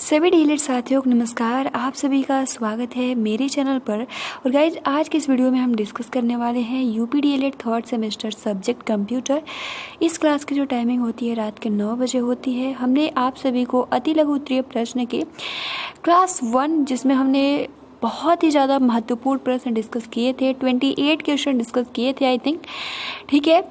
सभी डीएलएड साथियों को नमस्कार। आप सभी का स्वागत है मेरे चैनल पर। और गाइज आज के इस वीडियो में हम डिस्कस करने वाले हैं UP DElEd third semester subject computer. इस क्लास की जो टाइमिंग होती है रात के 9 बजे होती है। हमने आप सभी को अति लघु उत्तरीय प्रश्न के क्लास 1 जिसमें हमने बहुत ही ज़्यादा महत्वपूर्ण प्रश्न डिस्कस किए थे, 28 क्वेश्चन डिस्कस किए थे आई थिंक, ठीक है।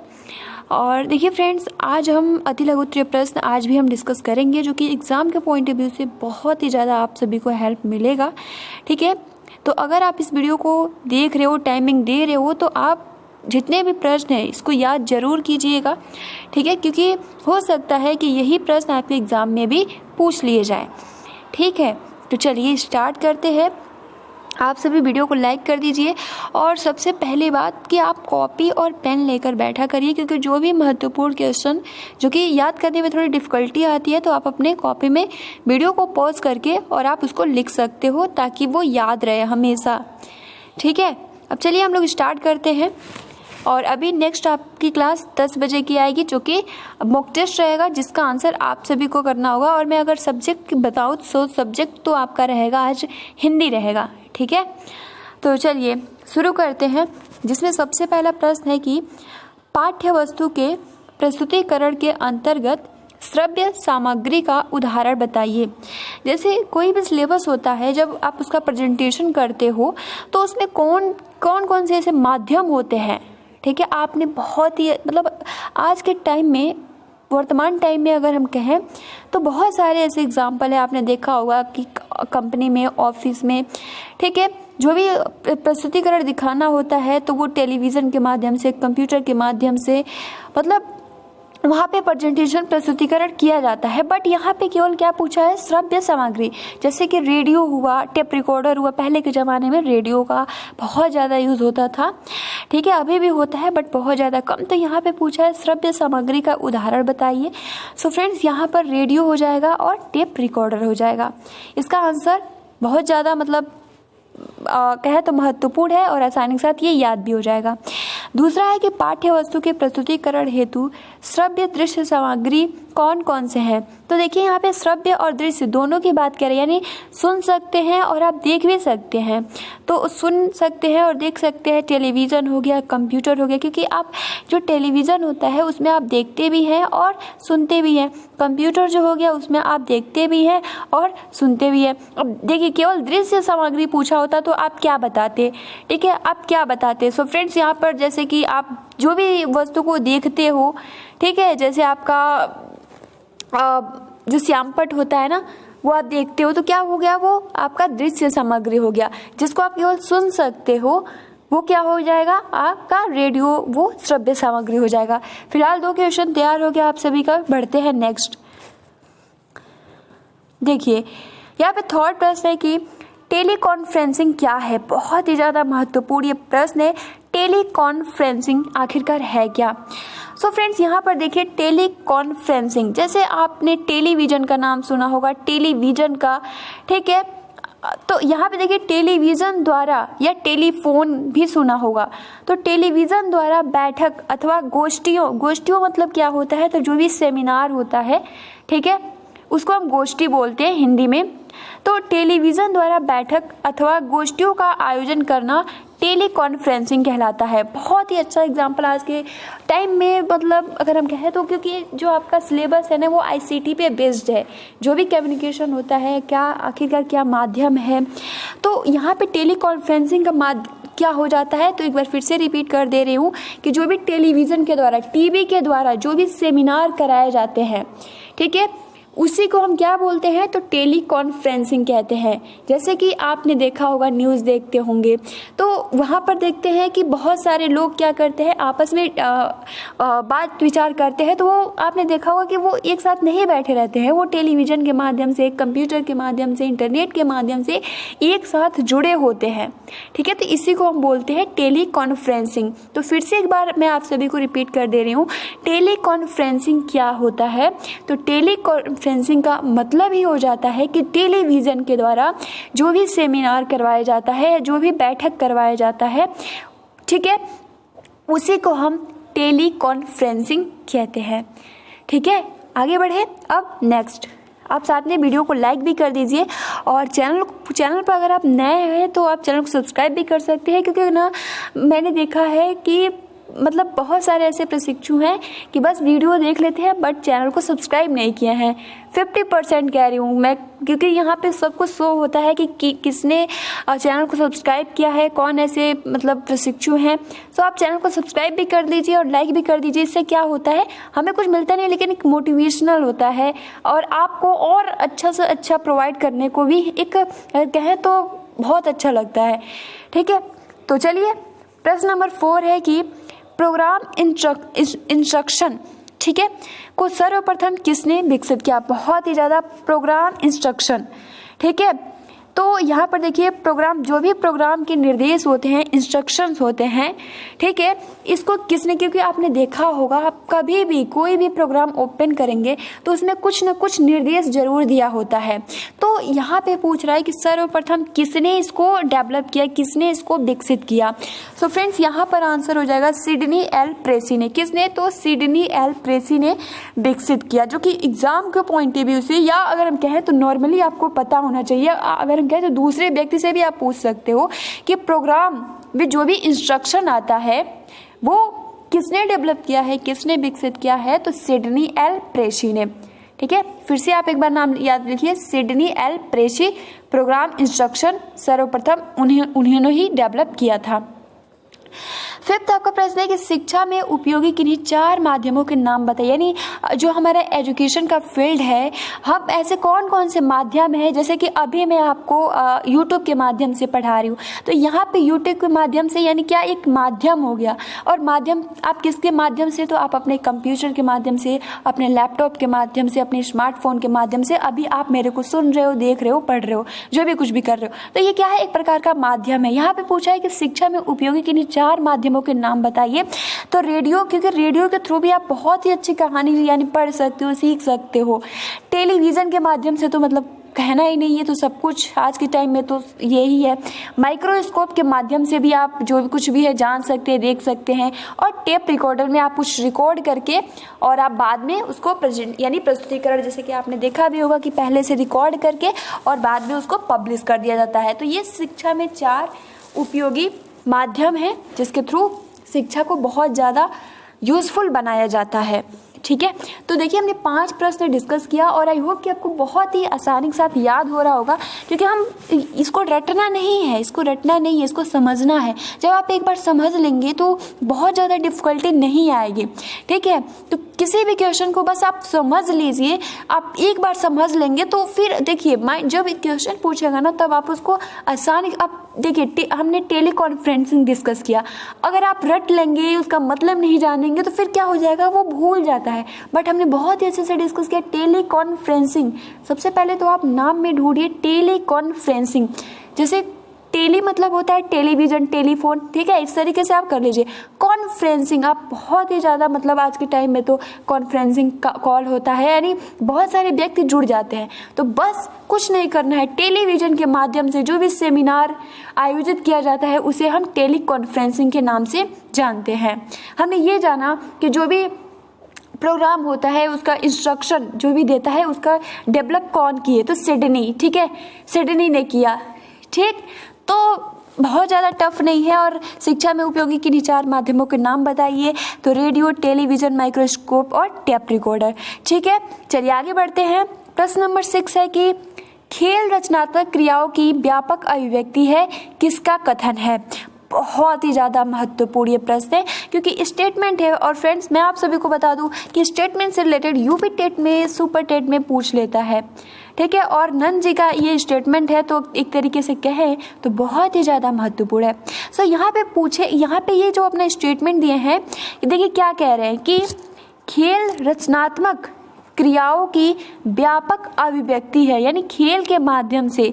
और देखिए फ्रेंड्स, आज हम अति लघु उत्तरीय प्रश्न आज भी हम डिस्कस करेंगे जो कि एग्ज़ाम के पॉइंट ऑफ व्यू से बहुत ही ज़्यादा आप सभी को हेल्प मिलेगा, ठीक है। तो अगर आप इस वीडियो को देख रहे हो, टाइमिंग दे रहे हो, तो आप जितने भी प्रश्न हैं इसको याद जरूर कीजिएगा, ठीक है, क्योंकि हो सकता है कि यही प्रश्न आपके एग्ज़ाम में भी पूछ लिए जाए, ठीक है। तो चलिए स्टार्ट करते हैं। आप सभी वीडियो को लाइक कर दीजिए और सबसे पहली बात कि आप कॉपी और पेन लेकर बैठा करिए, क्योंकि जो भी महत्वपूर्ण क्वेश्चन जो कि याद करने में थोड़ी डिफ़िकल्टी आती है तो आप अपने कॉपी में वीडियो को पॉज करके और आप उसको लिख सकते हो ताकि वो याद रहे हमेशा, ठीक है। अब चलिए हम लोग स्टार्ट करते हैं। और अभी नेक्स्ट आपकी क्लास 10 बजे की आएगी जो कि मॉक टेस्ट रहेगा जिसका आंसर आप सभी को करना होगा। और मैं अगर सब्जेक्ट बताऊँ तो सब्जेक्ट तो आपका रहेगा आज हिंदी रहेगा, ठीक है। तो चलिए शुरू करते हैं, जिसमें सबसे पहला प्रश्न है कि पाठ्य वस्तु के प्रस्तुतिकरण के अंतर्गत श्रव्य सामग्री का उदाहरण बताइए। जैसे कोई भी सिलेबस होता है, जब आप उसका प्रेजेंटेशन करते हो तो उसमें कौन से ऐसे माध्यम होते हैं, ठीक है। आपने बहुत ही मतलब आज के टाइम में, वर्तमान टाइम में अगर हम कहें तो बहुत सारे ऐसे एग्जाम्पल है। आपने देखा होगा कि कंपनी में, ऑफिस में, ठीक है, जो भी प्रस्तुतिकरण दिखाना होता है तो वो टेलीविज़न के माध्यम से, कंप्यूटर के माध्यम से, मतलब वहाँ पे प्रेजेंटेशन प्रस्तुतिकरण किया जाता है। बट यहाँ पे केवल क्या पूछा है, श्रव्य सामग्री, जैसे कि रेडियो हुआ, टेप रिकॉर्डर हुआ। पहले के ज़माने में रेडियो का बहुत ज़्यादा यूज़ होता था, ठीक है, अभी भी होता है बट बहुत ज़्यादा कम। तो यहाँ पे पूछा है श्रव्य सामग्री का उदाहरण बताइए। सो फ्रेंड्स, यहाँ पर रेडियो हो जाएगा और टेप रिकॉर्डर हो जाएगा। इसका आंसर बहुत ज़्यादा मतलब कहे तो महत्वपूर्ण है और आसानी के साथ ये याद भी हो जाएगा। दूसरा है कि पाठ्य वस्तु के प्रस्तुतिकरण हेतु श्रव्य दृश्य सामग्री कौन कौन से हैं। तो देखिए यहाँ पे श्रव्य और दृश्य दोनों की बात करें, यानी सुन सकते हैं और आप देख भी सकते हैं। तो सुन सकते हैं और देख सकते हैं, टेलीविज़न हो गया, कंप्यूटर हो गया, क्योंकि आप जो टेलीविज़न होता है उसमें आप देखते भी हैं और सुनते भी हैं। कंप्यूटर जो हो गया उसमें आप देखते भी हैं और सुनते भी हैं। अब देखिए केवल दृश्य सामग्री पूछा होता तो आप क्या बताते, ठीक है, आप क्या बताते। सो फ्रेंड्स, यहाँ पर जैसे कि आप जो भी वस्तु को देखते हो, ठीक है, जैसे आपका जो श्यामपट्ट होता है ना, वो आप देखते हो तो क्या हो गया, वो आपका दृश्य सामग्री हो गया। जिसको आप केवल सुन सकते हो वो क्या हो जाएगा, आपका रेडियो, वो श्रव्य सामग्री हो जाएगा। फिलहाल 2 क्वेश्चन तैयार हो गया आप सभी का। बढ़ते हैं नेक्स्ट। देखिए यहाँ पे थर्ड प्रश्न है कि टेलीकॉन्फ्रेंसिंग क्या है। बहुत ही ज़्यादा महत्वपूर्ण ये प्रश्न है। टेलीकॉन्फ्रेंसिंग आखिरकार है क्या। सो फ्रेंड्स, यहाँ पर देखिए टेलीकॉन्फ्रेंसिंग, जैसे आपने टेलीविज़न का नाम सुना होगा, टेलीविज़न का, ठीक है। तो यहाँ पे देखिए टेलीविज़न द्वारा, या टेलीफोन भी सुना होगा, तो टेलीविज़न द्वारा बैठक अथवा गोष्ठियों मतलब क्या होता है, तो जो भी सेमिनार होता है, ठीक है, उसको हम गोष्ठी बोलते हैं हिंदी में। तो टेलीविज़न द्वारा बैठक अथवा गोष्ठियों का आयोजन करना टेलीकॉन्फ्रेंसिंग कहलाता है। बहुत ही अच्छा एग्जाम्पल आज के टाइम में, मतलब अगर हम कहें तो, क्योंकि जो आपका सिलेबस है ना वो आईसीटी पे बेस्ड है। जो भी कम्युनिकेशन होता है, क्या आखिरकार क्या माध्यम है, तो यहाँ पे टेलीकॉन्फ्रेंसिंग का क्या हो जाता है। तो एक बार फिर से रिपीट कर दे रही हूँ कि जो भी टेलीविज़न के द्वारा, टीवी के द्वारा जो भी सेमिनार कराए जाते हैं, ठीक है, उसी को हम क्या बोलते हैं, तो टेलीकॉन्फ्रेंसिंग कहते हैं। जैसे कि आपने देखा होगा, न्यूज़ देखते होंगे, तो वहाँ पर देखते हैं कि बहुत सारे लोग क्या करते हैं, आपस में बात विचार करते हैं। तो वो आपने देखा होगा कि वो एक साथ नहीं बैठे रहते हैं, वो टेलीविज़न के माध्यम से, कंप्यूटर के माध्यम से, इंटरनेट के माध्यम से एक साथ जुड़े होते हैं, ठीक है। तो इसी को हम बोलते हैं टेलीकॉन्फ्रेंसिंग। तो फिर से एक बार मैं आप सभी को रिपीट कर दे रही हूँ, टेलीकॉन्फ्रेंसिंग क्या होता है। तो टेलीकॉन्फ्रेंसिंग का मतलब ही हो जाता है कि टेलीविज़न के द्वारा जो भी सेमिनार करवाया जाता है, जो भी बैठक करवाया जाता है, ठीक है, उसी को हम टेलीकॉन्फ्रेंसिंग कहते हैं, ठीक है। आगे बढ़े। अब नेक्स्ट आप साथ में वीडियो को लाइक भी कर दीजिए और चैनल पर अगर आप नए हैं तो आप चैनल को सब्सक्राइब भी कर सकते हैं, क्योंकि ना मैंने देखा है कि मतलब बहुत सारे ऐसे प्रशिक्षु हैं कि बस वीडियो देख लेते हैं बट चैनल को सब्सक्राइब नहीं किए हैं। 50% कह रही हूँ मैं, क्योंकि यहाँ पे सबको शो होता है कि किसने चैनल को सब्सक्राइब किया है, कौन ऐसे मतलब प्रशिक्षु हैं। सो आप चैनल को सब्सक्राइब भी कर दीजिए और लाइक भी कर दीजिए। इससे क्या होता है, हमें कुछ मिलता नहीं लेकिन एक मोटिवेशनल होता है और आपको और अच्छा से अच्छा प्रोवाइड करने को भी एक कहें तो बहुत अच्छा लगता है। ठीक है, तो चलिए प्रश्न नंबर 4 है कि प्रोग्राम इंस्ट्रक्शन, ठीक है, को सर्वप्रथम किसने विकसित किया। बहुत ही ज़्यादा प्रोग्राम इंस्ट्रक्शन, ठीक है। तो यहाँ पर देखिए प्रोग्राम, जो भी प्रोग्राम के निर्देश होते हैं, इंस्ट्रक्शंस होते हैं, ठीक है, इसको किसने, क्योंकि आपने देखा होगा आप कभी भी कोई भी प्रोग्राम ओपन करेंगे तो उसमें कुछ न कुछ निर्देश जरूर दिया होता है। तो यहाँ पे पूछ रहा है कि सर्वप्रथम किसने इसको डेवलप किया, किसने इसको विकसित किया। सो फ्रेंड्स यहाँ पर आंसर हो जाएगा सिडनी एल प्रेसी ने। किसने, तो सिडनी एल प्रेसी ने विकसित किया, जो कि एग्जाम के पॉइंट ऑफ व्यू से या अगर हम कहें तो नॉर्मली आपको पता होना चाहिए, अगर हम कहें तो दूसरे व्यक्ति से भी आप पूछ सकते हो कि प्रोग्राम में जो भी इंस्ट्रक्शन आता है वो किसने डेवलप किया है, किसने विकसित किया है, तो सिडनी एल प्रेसी ने। ठीक है, फिर से आप एक बार नाम याद रखिए, सिडनी एल प्रेसी, प्रोग्राम इंस्ट्रक्शन सर्वप्रथम उन्होंने ही डेवलप किया था। 5th आपका प्रश्न है कि शिक्षा में उपयोगी किन्हीं 4 माध्यमों के नाम बताइए। यानी जो हमारा एजुकेशन का फील्ड है, हम ऐसे कौन कौन से माध्यम है, जैसे कि अभी मैं आपको यूट्यूब के माध्यम से पढ़ा रही हूँ, तो यहाँ पे यूट्यूब के माध्यम से यानी क्या एक माध्यम हो गया। और माध्यम आप किसके माध्यम से, तो आप अपने कंप्यूटर के माध्यम से, अपने लैपटॉप के माध्यम से, अपने स्मार्टफोन के माध्यम से अभी आप मेरे को सुन रहे हो, देख रहे हो, पढ़ रहे हो, जो भी कुछ भी कर रहे हो, तो ये क्या है, एक प्रकार का माध्यम है। यहाँ पे पूछा है कि शिक्षा में उपयोगी किन्हीं 4 माध्यमों के नाम बताइए। तो रेडियो, क्योंकि रेडियो के थ्रू भी आप बहुत ही अच्छी कहानी यानी पढ़ सकते हो, सीख सकते हो। टेलीविजन के माध्यम से तो मतलब कहना ही नहीं है, तो सब कुछ आज के टाइम में तो यही है। माइक्रोस्कोप के माध्यम से भी आप जो भी कुछ भी है जान सकते हैं, देख सकते हैं। और टेप रिकॉर्डर में आप कुछ रिकॉर्ड करके और आप बाद में उसको प्रेजेंट यानी प्रस्तुतिकरण, जैसे कि आपने देखा भी होगा कि पहले से रिकॉर्ड करके और बाद में उसको पब्लिश कर दिया जाता है। तो ये शिक्षा में 4 उपयोगी माध्यम है जिसके थ्रू शिक्षा को बहुत ज़्यादा यूज़फुल बनाया जाता है। ठीक है, तो देखिए हमने 5 प्रश्न डिस्कस किया और आई होप कि आपको बहुत ही आसानी के साथ याद हो रहा होगा, क्योंकि हम इसको रटना नहीं है, इसको समझना है। जब आप एक बार समझ लेंगे तो बहुत ज़्यादा डिफ़िकल्टी नहीं आएगी। ठीक है, तो किसी भी क्वेश्चन को बस आप समझ लीजिए, आप एक बार समझ लेंगे तो फिर देखिए माइंड जब क्वेश्चन पूछेगा ना तब आप उसको आसानी, आप देखिए हमने टेली कॉन्फ्रेंसिंग डिस्कस किया, अगर आप रट लेंगे, उसका मतलब नहीं जानेंगे तो फिर क्या हो जाएगा, वो भूल जाता है। बट हमने बहुत ही अच्छे से डिस्कस किया टेली कॉन्फ्रेंसिंग। सबसे पहले तो आप नाम में ढूंढिए टेली कॉन्फ्रेंसिंग, जैसे टेली मतलब होता है टेलीविजन, टेलीफोन, ठीक है, इस तरीके से आप कर लीजिए। कॉन्फ्रेंसिंग आप बहुत ही ज़्यादा मतलब आज के टाइम में तो कॉन्फ्रेंसिंग कॉल होता है, यानी बहुत सारे व्यक्ति जुड़ जाते हैं। तो बस कुछ नहीं करना है, टेलीविजन के माध्यम से जो भी सेमिनार आयोजित किया जाता है उसे हम टेली कॉन्फ्रेंसिंग के नाम से जानते हैं। हमने ये जाना कि जो भी प्रोग्राम होता है उसका इंस्ट्रक्शन जो भी देता है उसका डेवलप कौन किए, तो सिडनी, ठीक है, सिडनी ने किया। ठीक, तो बहुत ज़्यादा टफ नहीं है। और शिक्षा में उपयोगी किन्हीं 4 माध्यमों के नाम बताइए, तो रेडियो, टेलीविजन, माइक्रोस्कोप और टेप रिकॉर्डर। ठीक है, चलिए आगे बढ़ते हैं। प्रश्न नंबर 6 है कि खेल रचनात्मक क्रियाओं की व्यापक अभिव्यक्ति है, किसका कथन है। बहुत ही ज़्यादा महत्वपूर्ण ये प्रश्न है क्योंकि स्टेटमेंट है। और फ्रेंड्स मैं आप सभी को बता दूं कि स्टेटमेंट से रिलेटेड यूपी टेट में, सुपर टेट में पूछ लेता है। ठीक है, और नंद जी का ये स्टेटमेंट है तो एक तरीके से कहें तो बहुत ही ज़्यादा महत्वपूर्ण है। सो यहाँ पे पूछे, यहाँ पे ये जो अपना स्टेटमेंट दिए हैं, देखिए क्या कह रहे हैं कि खेल रचनात्मक क्रियाओं की व्यापक अभिव्यक्ति है, यानी खेल के माध्यम से,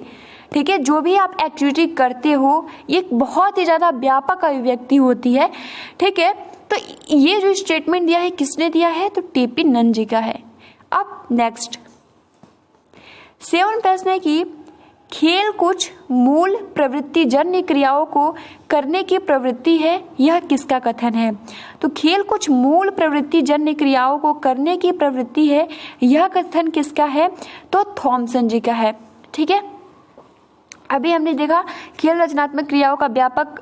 ठीक है, जो भी आप एक्टिविटी करते हो ये बहुत ही ज़्यादा व्यापक अभिव्यक्ति होती है। ठीक है, तो ये जो स्टेटमेंट दिया है किसने दिया है, तो टीपी नंद जी का है। अब नेक्स्ट 7 प्रश्न है कि खेल कुछ मूल प्रवृत्ति जन्य क्रियाओं को करने की प्रवृत्ति है, यह किसका कथन है? तो खेल कुछ मूल प्रवृत्ति जन्य क्रियाओं को करने की प्रवृत्ति है, यह कथन किसका है? तो थॉमसन जी का है। ठीक है, अभी हमने देखा खेल रचनात्मक क्रियाओं का व्यापक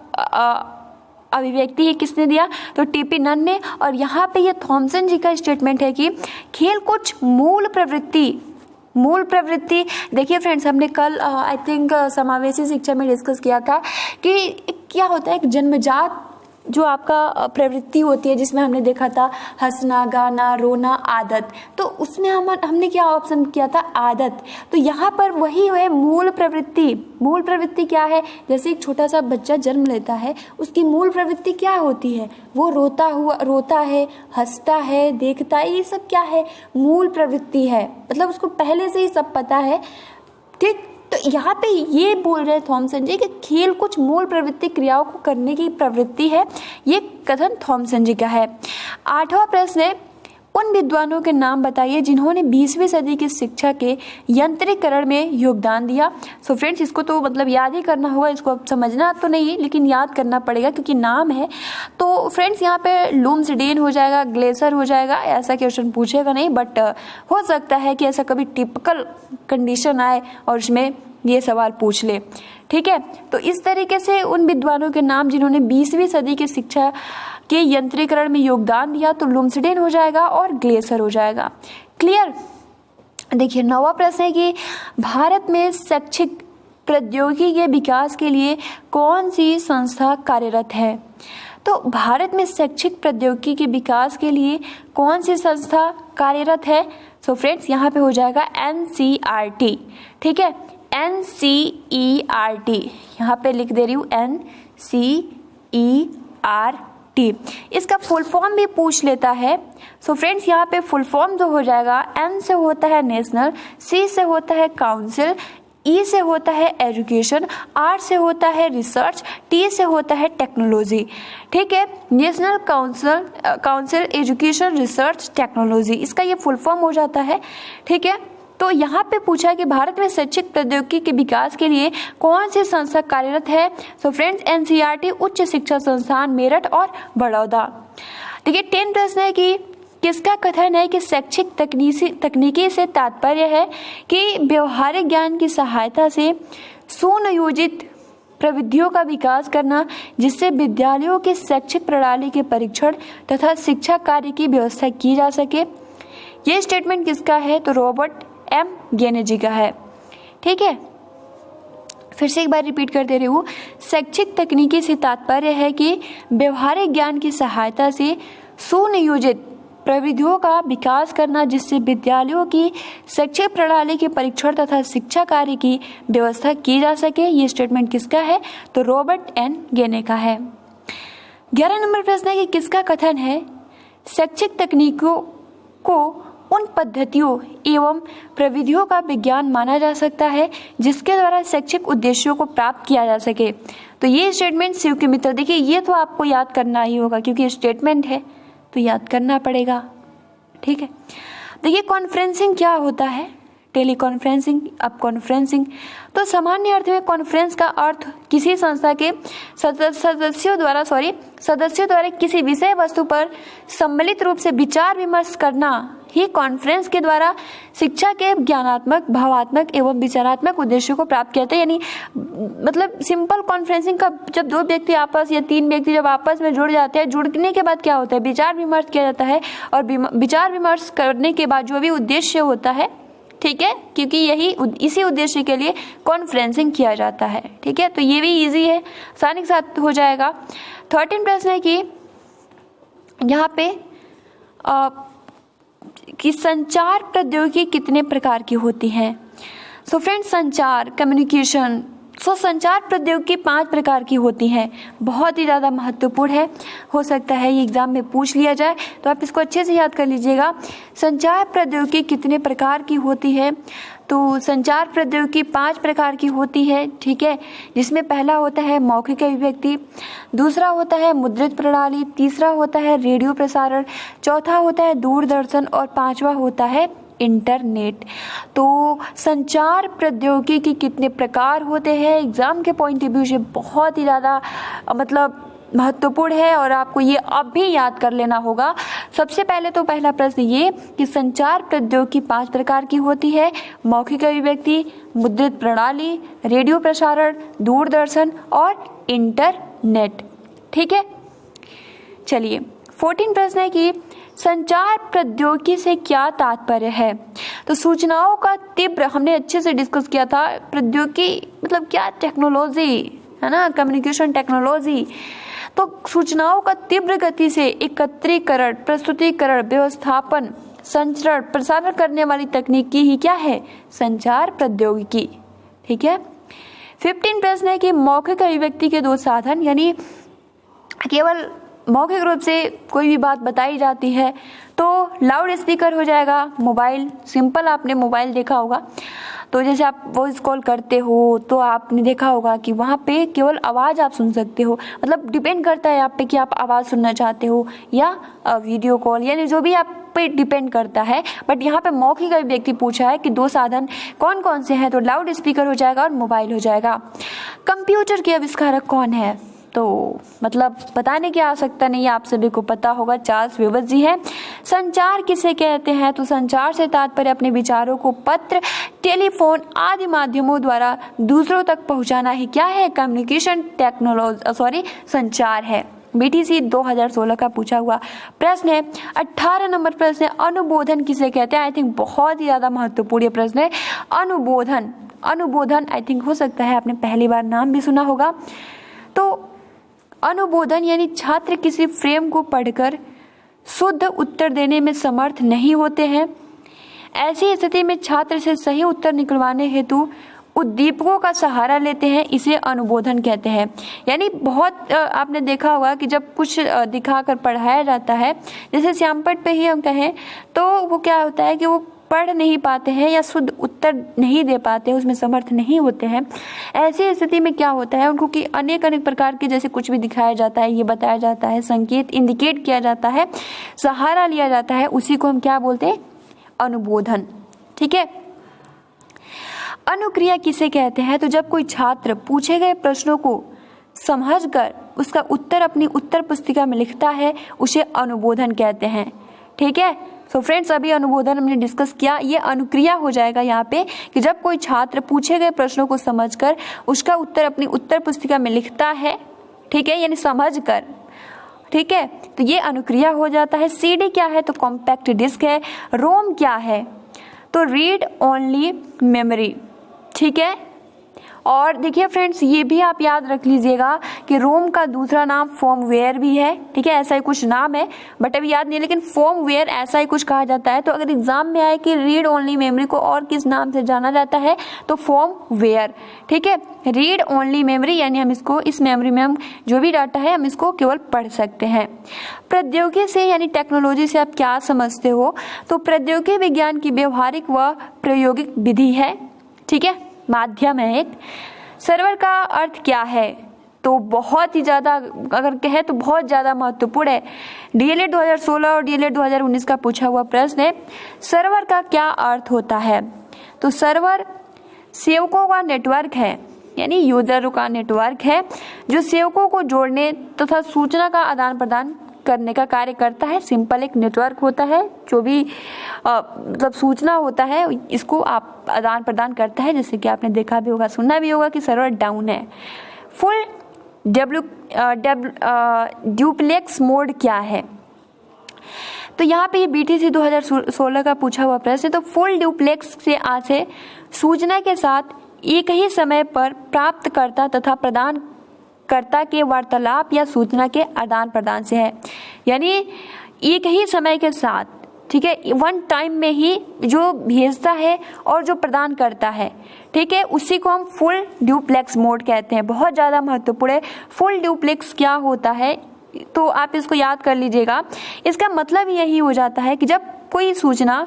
अभिव्यक्ति है किसने दिया? तो टीपी नन ने। और यहाँ पे ये थॉमसन जी का स्टेटमेंट है कि खेल कुछ मूल प्रवृत्ति देखिए फ्रेंड्स, हमने कल आई थिंक समावेशी शिक्षा में डिस्कस किया था कि क्या होता है, एक जन्मजात जो आपका प्रवृत्ति होती है, जिसमें हमने देखा था हंसना, गाना, रोना, आदत। तो उसमें हमने क्या ऑप्शन किया था? आदत। तो यहाँ पर वही है मूल प्रवृत्ति। मूल प्रवृत्ति क्या है? जैसे एक छोटा सा बच्चा जन्म लेता है, उसकी मूल प्रवृत्ति क्या होती है? वो रोता है, हंसता है, देखता है, ये सब क्या है? मूल प्रवृत्ति है। मतलब उसको पहले से ही सब पता है। ठीक, तो यहाँ पे ये बोल रहे हैं थॉमसन जी कि खेल कुछ मूल प्रवृत्ति क्रियाओं को करने की प्रवृत्ति है, ये कथन थॉमसन जी का है। 8वां प्रश्न है, उन विद्वानों के नाम बताइए जिन्होंने 20वीं सदी की शिक्षा के यंत्रीकरण में योगदान दिया। सो फ्रेंड्स, इसको तो मतलब याद ही करना होगा, इसको अब समझना तो नहीं लेकिन याद करना पड़ेगा क्योंकि नाम है। तो फ्रेंड्स यहाँ पे लुम्सडेन हो जाएगा, ग्लेसर हो जाएगा, ऐसा क्वेश्चन पूछेगा नहीं, बट हो सकता है कि ऐसा कभी टिपिकल कंडीशन आए और उसमें ये सवाल पूछ ले। ठीक है, तो इस तरीके से उन विद्वानों के नाम जिन्होंने 20वीं सदी की शिक्षा के यंत्रीकरण में योगदान दिया, तो लुम्सडेन हो जाएगा और ग्लेसर हो जाएगा। क्लियर? देखिए 9वां प्रश्न है कि भारत में शैक्षिक प्रौद्योगिकी के विकास के लिए कौन सी संस्था कार्यरत है? तो भारत में शैक्षिक प्रौद्योगिकी के विकास के लिए कौन सी संस्था कार्यरत है? सो फ्रेंड्स यहाँ पे हो जाएगा NCERT। ठीक है, NCERT, यहाँ पे लिख दे रही हूँ NCERT। इसका फुल फॉर्म भी पूछ लेता है। सो फ्रेंड्स यहाँ पे फुल फॉर्म जो हो जाएगा, N से होता है नेशनल, C से होता है काउंसिल, E से होता है एजुकेशन, R से होता है रिसर्च, T से होता है टेक्नोलॉजी। ठीक है, national council education research technology, इसका ये फुल फॉर्म हो जाता है। ठीक है, तो यहाँ पे पूछा कि भारत में शैक्षिक प्रौद्योगिकी के विकास के लिए कौन सी संस्था कार्यरत है? सो फ्रेंड्स NCERT उच्च शिक्षा संस्थान मेरठ और बड़ौदा। देखिए 10 प्रश्न है कि किसका कथन है कि शैक्षिक तकनीकी से तात्पर्य है कि व्यवहारिक ज्ञान की सहायता से सुनियोजित प्रविधियों का विकास करना, जिससे विद्यालयों के शैक्षिक प्रणाली के परीक्षण तथा शिक्षा कार्य की व्यवस्था की जा सके। ये स्टेटमेंट किसका है? तो रॉबर्ट M. गेने जी का है। ठीक है, फिर से एक बार रिपीट कर दे रही हूँ, शैक्षिक तकनीकी से तात्पर्य है कि व्यवहारिक ज्ञान की सहायता से सुनियोजित प्रविधियों का विकास करना, जिससे विद्यालयों की शैक्षिक प्रणाली के परीक्षण तथा शिक्षा कार्य की व्यवस्था की जा सके। ये स्टेटमेंट किसका है? तो रॉबर्ट N. गेने का है। 11 नंबर प्रश्न है कि किसका कथन है शैक्षिक तकनीकों को उन पद्धतियों एवं प्रविधियों का विज्ञान माना जा सकता है जिसके द्वारा शैक्षिक उद्देश्यों को प्राप्त किया जा सके। तो ये स्टेटमेंट शिव के मित्र, देखिए ये तो आपको याद करना ही होगा क्योंकि स्टेटमेंट है तो याद करना पड़ेगा। ठीक है, देखिए कॉन्फ्रेंसिंग क्या होता है? टेली कॉन्फ्रेंसिंग, अब कॉन्फ्रेंसिंग तो सामान्य अर्थ में कॉन्फ्रेंस का अर्थ किसी संस्था के सदस्यों द्वारा किसी विषय वस्तु पर सम्मिलित रूप से विचार विमर्श करना ही कॉन्फ्रेंस के द्वारा शिक्षा के ज्ञानात्मक, भावात्मक एवं विचारात्मक उद्देश्यों को प्राप्त किया जाता है। यानी मतलब सिंपल कॉन्फ्रेंसिंग का जब 2 व्यक्ति आपस या 3 व्यक्ति जब आपस में जुड़ जाते हैं, जुड़ने के बाद क्या होता है? विचार विमर्श किया जाता है और विचार विमर्श करने के बाद जो भी उद्देश्य होता है, ठीक है, क्योंकि इसी उद्देश्य के लिए कॉन्फ्रेंसिंग किया जाता है। ठीक है, तो ये भी इजी है, आसानी के साथ हो जाएगा। 13 प्रश्न है कि यहाँ पे कि संचार प्रौद्योगिकी कितने प्रकार की होती है? सो फ्रेंड्स, संचार कम्युनिकेशन, संचार प्रौद्योगिकी 5 प्रकार की होती हैं। बहुत ही ज़्यादा महत्वपूर्ण है, हो सकता है ये एग्जाम में पूछ लिया जाए, तो आप इसको अच्छे से याद कर लीजिएगा। संचार प्रौद्योगिकी कितने प्रकार की होती है? तो संचार प्रौद्योगिकी 5 प्रकार की होती है। ठीक है, जिसमें पहला होता है मौखिक अभिव्यक्ति, दूसरा होता है मुद्रित प्रणाली, तीसरा होता है रेडियो प्रसारण, चौथा होता है दूरदर्शन और 5वां होता है इंटरनेट। तो संचार प्रौद्योगिकी के कितने प्रकार होते हैं, एग्जाम के पॉइंट ऑफ व्यू से बहुत ही ज़्यादा मतलब महत्वपूर्ण है और आपको ये अब भी याद कर लेना होगा। सबसे पहले तो पहला प्रश्न ये कि संचार प्रौद्योगिकी 5 प्रकार की होती है: मौखिक अभिव्यक्ति, मुद्रित प्रणाली, रेडियो प्रसारण, दूरदर्शन और इंटरनेट। ठीक है, चलिए 14 प्रश्न है कि संचार प्रौद्योगिकी से क्या तात्पर्य है। तो सूचनाओं का तीव्र, हमने अच्छे से डिस्कस किया था, प्रौद्योगिकी मतलब क्या, टेक्नोलॉजी है ना, कम्युनिकेशन टेक्नोलॉजी। तो सूचनाओं का तीव्र गति से एकत्रीकरण, प्रस्तुतिकरण, व्यवस्थापन, संचरण, प्रसारण करने वाली तकनीक की ही क्या है, संचार प्रौद्योगिकी। ठीक है, 15 प्रश्न है कि मौखिक अभिव्यक्ति के 2 साधन, यानी केवल मौखिक रूप से कोई भी बात बताई जाती है तो लाउड स्पीकर हो जाएगा मोबाइल। सिंपल, आपने मोबाइल देखा होगा, तो जैसे आप वॉइस कॉल करते हो तो आपने देखा होगा कि वहाँ पे केवल आवाज़ आप सुन सकते हो, मतलब डिपेंड करता है आप पे कि आप आवाज़ सुनना चाहते हो या वीडियो कॉल, यानी जो भी आप पे डिपेंड करता है। बट यहाँ पे मौखिक अभिव्यक्ति पूछा है कि 2 साधन कौन कौन से हैं, तो लाउड स्पीकर हो जाएगा और मोबाइल हो जाएगा। कंप्यूटर के आविष्कारक कौन है, तो मतलब बताने की आवश्यकता नहीं है, आप सभी को पता होगा, चार्ल्स बेबेज जी हैं। संचार किसे कहते हैं, तो संचार से तात्पर्य अपने विचारों को पत्र, टेलीफोन आदि माध्यमों द्वारा दूसरों तक पहुंचाना ही क्या है, कम्युनिकेशन टेक्नोलॉजी संचार है। BTC 2016 का पूछा हुआ प्रश्न है। 18 नंबर प्रश्न है, अनुबोधन किसे कहते हैं। आई थिंक बहुत ही ज्यादा महत्वपूर्ण प्रश्न है। अनुबोधन आई थिंक हो सकता है आपने पहली बार नाम भी सुना होगा। तो अनुबोधन यानी छात्र किसी फ्रेम को पढ़कर शुद्ध उत्तर देने में समर्थ नहीं होते हैं, ऐसी स्थिति में छात्र से सही उत्तर निकलवाने हेतु उद्दीपकों का सहारा लेते हैं, इसे अनुबोधन कहते हैं। यानी बहुत आपने देखा होगा कि जब कुछ दिखाकर पढ़ाया जाता है, जैसे श्यामपट्ट पे ही हम कहें, तो वो क्या होता है कि वो पढ़ नहीं पाते हैं या शुद्ध उत्तर नहीं दे पाते हैं, उसमें समर्थ नहीं होते हैं। ऐसी स्थिति में क्या होता है, उनको कि अनेक प्रकार के जैसे कुछ भी दिखाया जाता है, ये बताया जाता है, संकेत इंडिकेट किया जाता है, सहारा लिया जाता है, उसी को हम क्या बोलते हैं, अनुबोधन। ठीक है, अनुक्रिया किसे कहते हैं, तो जब कोई छात्र पूछे गए प्रश्नों को समझकर उसका उत्तर अपनी उत्तर पुस्तिका में लिखता है, उसे अनुबोधन कहते हैं। ठीक है, सो फ्रेंड्स, अभी अनुबोधन हमने डिस्कस किया, ये अनुक्रिया हो जाएगा यहाँ पे कि जब कोई छात्र पूछे गए प्रश्नों को समझकर उसका उत्तर अपनी उत्तर पुस्तिका में लिखता है, ठीक है, यानी समझकर, ठीक है, तो ये अनुक्रिया हो जाता है। CD क्या है, तो कॉम्पैक्ट डिस्क है। रोम क्या है, तो रीड ओनली मेमोरी। ठीक है, और देखिए फ्रेंड्स, ये भी आप याद रख लीजिएगा कि रोम का दूसरा नाम फर्मवेयर भी है। ठीक है, ऐसा ही कुछ नाम है, बट अभी याद नहीं, लेकिन फर्मवेयर ऐसा ही कुछ कहा जाता है। तो अगर एग्जाम में आए कि रीड ओनली मेमोरी को और किस नाम से जाना जाता है, तो फर्मवेयर। ठीक है, रीड ओनली मेमोरी यानी हम इसको, इस मेमोरी में हम जो भी डाटा है हम इसको केवल पढ़ सकते हैं। प्रौद्योगिकी से यानी टेक्नोलॉजी से आप क्या समझते हो, तो प्रौद्योगिकी विज्ञान की व्यवहारिक व प्रायोगिक विधि है। ठीक है, माध्यम है एक। सर्वर का अर्थ क्या है, तो बहुत ही ज़्यादा अगर कहे तो बहुत ज़्यादा महत्वपूर्ण है। DLED 2016 और DLED 2019 का पूछा हुआ प्रश्न है, सर्वर का क्या अर्थ होता है, तो सर्वर सेवकों का नेटवर्क है, यानी यूजरों का नेटवर्क है जो सेवकों को जोड़ने तथा सूचना का आदान प्रदान करने का कार्य करता है। सिंपल एक नेटवर्क होता है, जो भी मतलब सूचना होता है इसको आप आदान प्रदान करता है, जैसे कि आपने देखा भी होगा, सुना भी होगा कि सर्वर डाउन है। फुल ड्यूप्लेक्स मोड क्या है, तो यहाँ पे ये BTC 2016 का पूछा हुआ प्रश्न है। तो फुल ड्यूप्लेक्स से आशय सूचना के साथ एक ही समय पर प्राप्तकर्ता तथा प्रदानकर्ता के वार्तालाप या सूचना के आदान प्रदान से है, यानी एक ही समय के साथ, ठीक है, वन टाइम में ही जो भेजता है और जो प्रदान करता है, ठीक है, उसी को हम फुल ड्यूप्लेक्स मोड कहते हैं। बहुत ज़्यादा महत्वपूर्ण है। फुल ड्यूप्लेक्स क्या होता है, तो आप इसको याद कर लीजिएगा। इसका मतलब यही हो जाता है कि जब कोई सूचना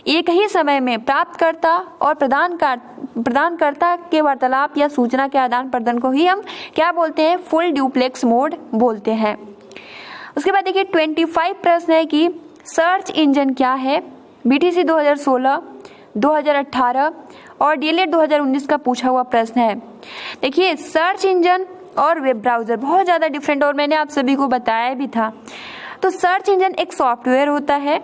एक ही समय में प्राप्तकर्ता और प्रदानकर्ता के वार्तालाप या सूचना के आदान प्रदान को ही हम क्या बोलते हैं, फुल ड्यूप्लेक्स मोड बोलते हैं। उसके बाद देखिए 25 प्रश्न है कि सर्च इंजन क्या है, BTC 2016, 2018 और DLED 2019 का पूछा हुआ प्रश्न है। देखिए, सर्च इंजन और वेब ब्राउज़र बहुत ज़्यादा डिफरेंट, और मैंने आप सभी को बताया भी था। तो सर्च इंजन एक सॉफ्टवेयर होता है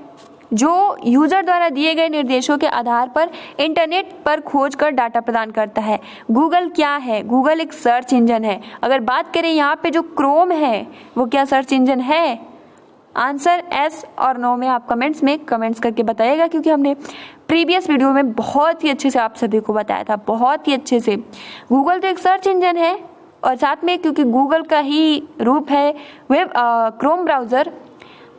जो यूजर द्वारा दिए गए निर्देशों के आधार पर इंटरनेट पर खोज कर डाटा प्रदान करता है। गूगल क्या है? गूगल एक सर्च इंजन है। अगर बात करें यहाँ पे जो क्रोम है, वो क्या सर्च इंजन है? आंसर एस और नो में आप कमेंट्स करके बताइएगा, क्योंकि हमने प्रीवियस वीडियो में बहुत ही अच्छे से आप सभी को बताया था, बहुत ही अच्छे से। गूगल तो एक सर्च इंजन है, और साथ में क्योंकि गूगल का ही रूप है वेब क्रोम ब्राउज़र,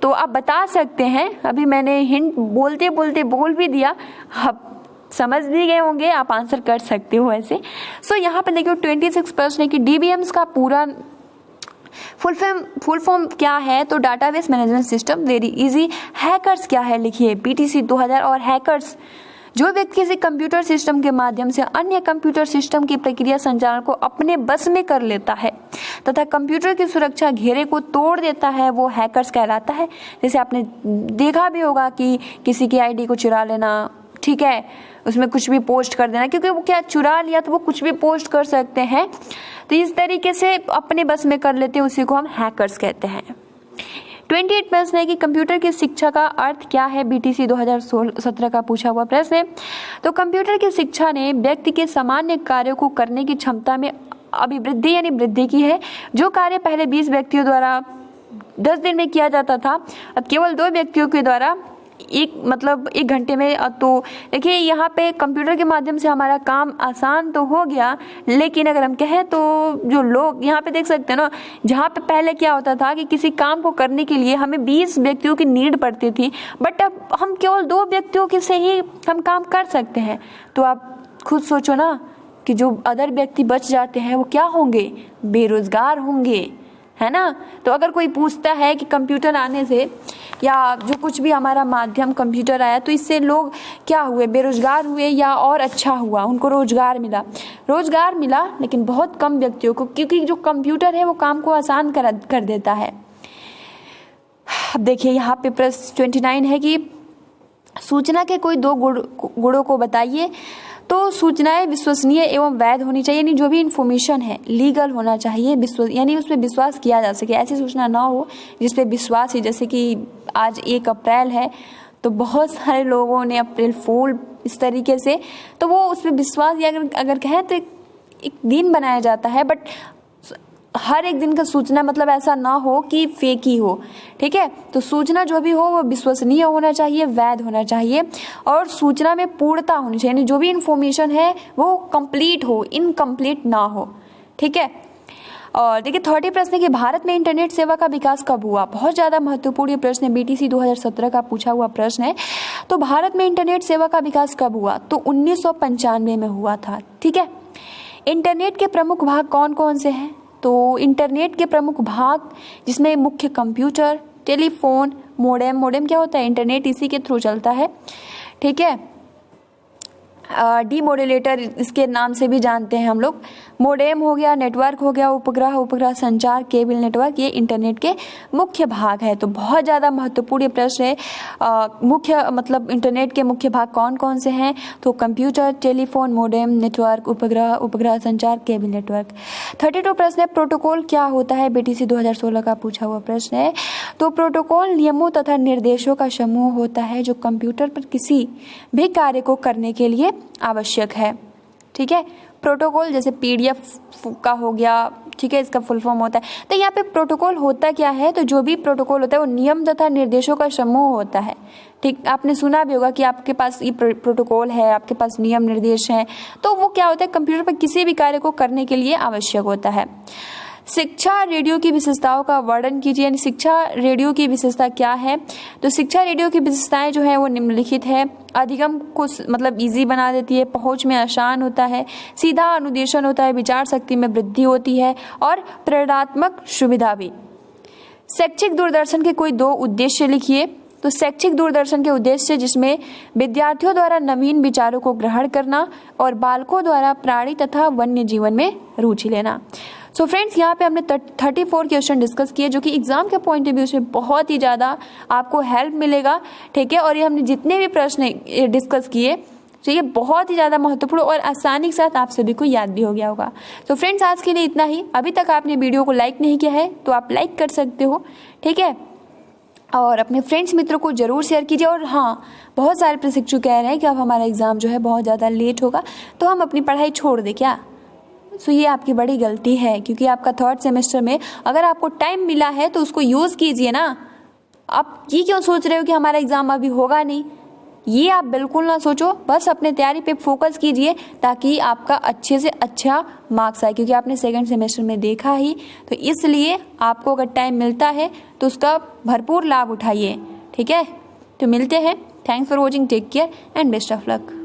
तो आप बता सकते हैं। अभी मैंने हिंट बोलते बोलते बोल भी दिया, आप समझ भी गए होंगे, आप आंसर कर सकते हो ऐसे। सो यहाँ पे देखिए 26 प्रश्न है कि DBMS का पूरा फुल फॉर्म क्या है? तो database management system, very easy. Hackers क्या है? लिखिए BTC 2000। और हैकर्स जो व्यक्ति किसी कंप्यूटर सिस्टम के माध्यम से अन्य कंप्यूटर सिस्टम की प्रक्रिया संचालन को अपने बस में कर लेता है तथा कंप्यूटर की सुरक्षा घेरे को तोड़ देता है, वो हैकर्स कहलाता है। जैसे आपने देखा भी होगा कि किसी की आईडी को चुरा लेना, ठीक है, उसमें कुछ भी पोस्ट कर देना, क्योंकि वो क्या चुरा लिया तो वो कुछ भी पोस्ट कर सकते हैं। तो इस तरीके से अपने बस में कर लेते हैं, उसी को हम हैकर्स कहते हैं। 28 प्रश्न है कि कंप्यूटर की शिक्षा का अर्थ क्या है? BTC 2017 का पूछा हुआ प्रश्न है। तो कंप्यूटर की शिक्षा ने व्यक्ति के सामान्य कार्यों को करने की क्षमता में अभिवृद्धि यानी वृद्धि की है। जो कार्य पहले 20 व्यक्तियों द्वारा 10 दिन में किया जाता था, अब केवल 2 व्यक्तियों के द्वारा एक घंटे में। तो देखिए, यहाँ पे कंप्यूटर के माध्यम से हमारा काम आसान तो हो गया, लेकिन अगर हम कहें तो जो लोग यहाँ पे देख सकते हैं ना, जहाँ पे पहले क्या होता था कि किसी काम को करने के लिए हमें 20 व्यक्तियों की नीड पड़ती थी, बट अब हम केवल 2 व्यक्तियों के से ही हम काम कर सकते हैं। तो आप खुद सोचो ना कि जो अदर व्यक्ति बच जाते हैं वो क्या होंगे? बेरोजगार होंगे, है ना। तो अगर कोई पूछता है कि कंप्यूटर आने से या जो कुछ भी हमारा माध्यम कंप्यूटर आया, तो इससे लोग क्या हुए? बेरोजगार हुए या और अच्छा हुआ, उनको रोजगार मिला, लेकिन बहुत कम व्यक्तियों को, क्योंकि जो कंप्यूटर है वो काम को आसान कर देता है। अब देखिए यहाँ पे प्रश्न 29 है कि सूचना के कोई 2 गुणों को बताइए। तो सूचनाएं विश्वसनीय एवं वैध होनी चाहिए, यानी जो भी इंफॉर्मेशन है लीगल होना चाहिए, यानी उसमें विश्वास किया जा सके। ऐसी सूचना ना हो जिसपे विश्वास ही, जैसे कि आज 1 अप्रैल है तो बहुत सारे लोगों ने अप्रैल फूल इस तरीके से, तो वो उसमें विश्वास, या अगर कहें तो एक दिन बनाया जाता है, बट हर एक दिन का सूचना मतलब ऐसा ना हो कि फेक ही हो, ठीक है। तो सूचना जो भी हो वो विश्वसनीय होना चाहिए, वैध होना चाहिए, और सूचना में पूर्णता होनी चाहिए, यानी जो भी इंफॉर्मेशन है वो कंप्लीट हो, इनकम्प्लीट ना हो, ठीक है। और देखिए 30 प्रश्न कि भारत में इंटरनेट सेवा का विकास कब हुआ? बहुत ज़्यादा महत्वपूर्ण ये प्रश्न है, BTC 2017 का पूछा हुआ प्रश्न है। तो भारत में इंटरनेट सेवा का विकास कब हुआ? तो 1995 में हुआ था, ठीक है। इंटरनेट के प्रमुख भाग कौन कौन से हैं? तो इंटरनेट के प्रमुख भाग जिसमें मुख्य कंप्यूटर, टेलीफोन, मोडेम क्या होता है? इंटरनेट इसी के थ्रू चलता है, ठीक है। डीमोडुलेटर इसके नाम से भी जानते हैं हम लोग। मोडेम हो गया, नेटवर्क हो गया, उपग्रह संचार, केबल नेटवर्क, ये इंटरनेट के मुख्य भाग है। तो बहुत ज़्यादा महत्वपूर्ण प्रश्न है। मुख्य मतलब इंटरनेट के मुख्य भाग कौन कौन से हैं? तो कंप्यूटर, टेलीफोन, मोडेम, नेटवर्क, उपग्रह संचार, केबल नेटवर्क। 32 प्रश्न है प्रोटोकॉल क्या होता है? BTC 2016 का पूछा हुआ प्रश्न है। तो प्रोटोकॉल नियमों तथा निर्देशों का समूह होता है जो कंप्यूटर पर किसी भी कार्य को करने के लिए आवश्यक है, ठीक है। प्रोटोकॉल जैसे PDF का हो गया, ठीक है, इसका फुल फॉर्म होता है। तो यहाँ पे प्रोटोकॉल होता क्या है? तो जो भी प्रोटोकॉल होता है वो नियम तथा निर्देशों का समूह होता है, ठीक। आपने सुना भी होगा कि आपके पास ये प्रोटोकॉल है, आपके पास नियम निर्देश हैं, तो वो क्या होता है? कंप्यूटर पर किसी भी कार्य को करने के लिए आवश्यक होता है। शिक्षा रेडियो की विशेषताओं का वर्णन कीजिए, यानी शिक्षा रेडियो की विशेषता क्या है? तो शिक्षा रेडियो की विशेषताएं जो है वो निम्नलिखित है। अधिगम को मतलब इजी बना देती है, पहुंच में आसान होता है, सीधा अनुदेशन होता है, विचार शक्ति में वृद्धि होती है और प्रेरणात्मक सुविधा भी। शैक्षिक दूरदर्शन के कोई 2 उद्देश्य लिखिए। तो शैक्षिक दूरदर्शन के उद्देश्य जिसमें विद्यार्थियों द्वारा नवीन विचारों को ग्रहण करना और बालकों द्वारा प्राणी तथा वन्य जीवन में रुचि लेना। सो फ्रेंड्स, यहाँ पे हमने 34 क्वेश्चन डिस्कस किए जो कि एग्जाम के पॉइंट ऑफ व्यू से बहुत ही ज़्यादा आपको हेल्प मिलेगा, ठीक है। और ये हमने जितने भी प्रश्न डिस्कस किए तो ये बहुत ही ज़्यादा महत्वपूर्ण और आसानी के साथ आप सभी को याद भी हो गया होगा। तो फ्रेंड्स, आज के लिए इतना ही। अभी तक आपने वीडियो को लाइक नहीं किया है तो आप लाइक कर सकते हो, ठीक है। और अपने फ्रेंड्स मित्रों को ज़रूर शेयर कीजिए। और हाँ, बहुत सारे प्रशिक्षु कह रहे हैं कि अब हमारा एग्ज़ाम जो है बहुत ज़्यादा लेट होगा तो हम अपनी पढ़ाई छोड़ दें क्या। सो ये आपकी बड़ी गलती है, क्योंकि आपका 3rd सेमेस्टर में अगर आपको टाइम मिला है तो उसको यूज़ कीजिए ना। आप ये क्यों सोच रहे हो कि हमारा एग्ज़ाम अभी होगा नहीं, ये आप बिल्कुल ना सोचो। बस अपने तैयारी पे फोकस कीजिए ताकि आपका अच्छे से अच्छा मार्क्स आए, क्योंकि आपने 2nd सेमेस्टर में देखा ही, तो इसलिए आपको अगर टाइम मिलता है तो उसका भरपूर लाभ उठाइए, ठीक है। तो मिलते हैं। Thanks for watching, take care and best of luck.